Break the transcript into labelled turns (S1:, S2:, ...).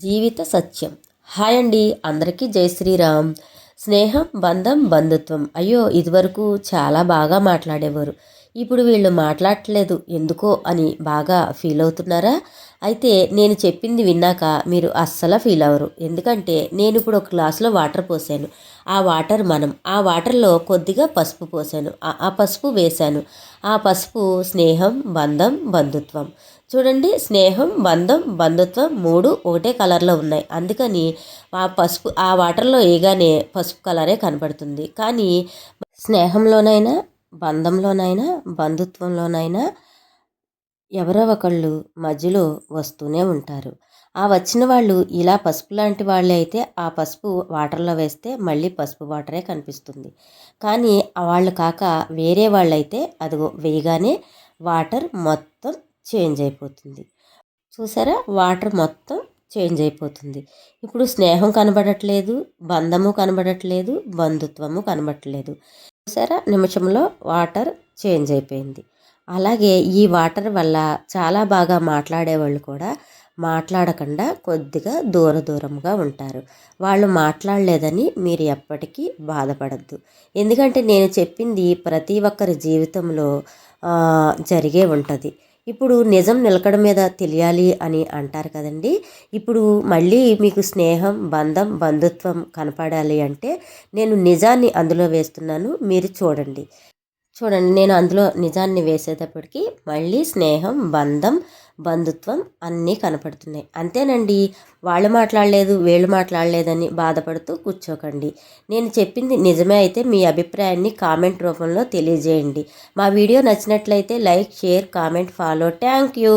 S1: జీవిత సత్యం. Hi అండి, అందరికీ జై శ్రీరామ్. స్నేహం, బంధం, బంధుత్వం. అయ్యో, ఇదివరకు చాలా బాగా మాట్లాడేవారు. ఇప్పుడు వీళ్ళు మాట్లాడట్లేదు ఎందుకో అని బాగా ఫీల్ అవుతున్నారా? అయితే నేను చెప్పింది విన్నాక మీరు అస్సలు ఫీల్ అవ్వరు. ఎందుకంటే నేను ఇప్పుడు ఒక గ్లాసులో వాటర్ పోసాను. ఆ వాటర్లో కొద్దిగా పసుపు పోసాను. ఆ పసుపు వేశాను. ఆ పసుపు స్నేహం, బంధం, బంధుత్వం. చూడండి, స్నేహం, బంధం, బంధుత్వం మూడు ఒకటే కలర్లో ఉన్నాయి. అందుకని ఆ వాటర్లో వేయగానే పసుపు కలరే కనపడుతుంది. కానీ స్నేహంలోనైనా, బంధంలోనైనా, బంధుత్వంలోనైనా ఎవరో ఒకళ్ళు మధ్యలో వస్తూనే ఉంటారు. ఆ వచ్చిన వాళ్ళు ఇలా పసుపు లాంటి వాళ్ళే అయితే ఆ పసుపు వాటర్లో వేస్తే మళ్ళీ పసుపు వాటరే కనిపిస్తుంది. కానీ వాళ్ళు కాక వేరే వాళ్ళైతే అదిగో వేయగానే వాటర్ మొత్తం చేంజ్ అయిపోతుంది. చూసారా, వాటర్ మొత్తం చేంజ్ అయిపోతుంది. ఇప్పుడు స్నేహం కనబడట్లేదు, బంధము కనబడట్లేదు, బంధుత్వము కనబడట్లేదు. చూసారా, నిమిషంలో వాటర్ చేంజ్ అయిపోయింది. అలాగే ఈ వాటర్ వల్ల చాలా బాగా మాట్లాడేవాళ్ళు కూడా మాట్లాడకుండా కొద్దిగా దూరంగా ఉంటారు. వాళ్ళు మాట్లాడలేదని మీరు ఎప్పటికీ బాధపడద్దు. ఎందుకంటే నేను చెప్పింది ప్రతి ఒక్కరి జీవితంలో జరిగే ఉంటుంది. ఇప్పుడు నిజం నిలకడ మీద తెలియాలి అని అంటారు కదండి. ఇప్పుడు మళ్ళీ మీకు స్నేహం, బంధం, బంధుత్వం కనపడాలి అంటే నేను నిజాన్ని అందులో వేస్తున్నాను, మీరు చూడండి. చూడండి, నేను అందులో నిజాన్ని వేసేటప్పటికి మళ్ళీ స్నేహం, బంధం, బంధుత్వం అన్నీ కనపడుతున్నాయి. అంతేనండి. వాళ్ళు మాట్లాడలేదు, వీళ్ళు మాట్లాడలేదని బాధపడుతూ కూర్చోకండి. నేను చెప్పింది నిజమే అయితే మీ అభిప్రాయాన్ని కామెంట్ రూపంలో తెలియజేయండి. మా వీడియో నచ్చినట్లయితే like, share, comment, follow. Thank you.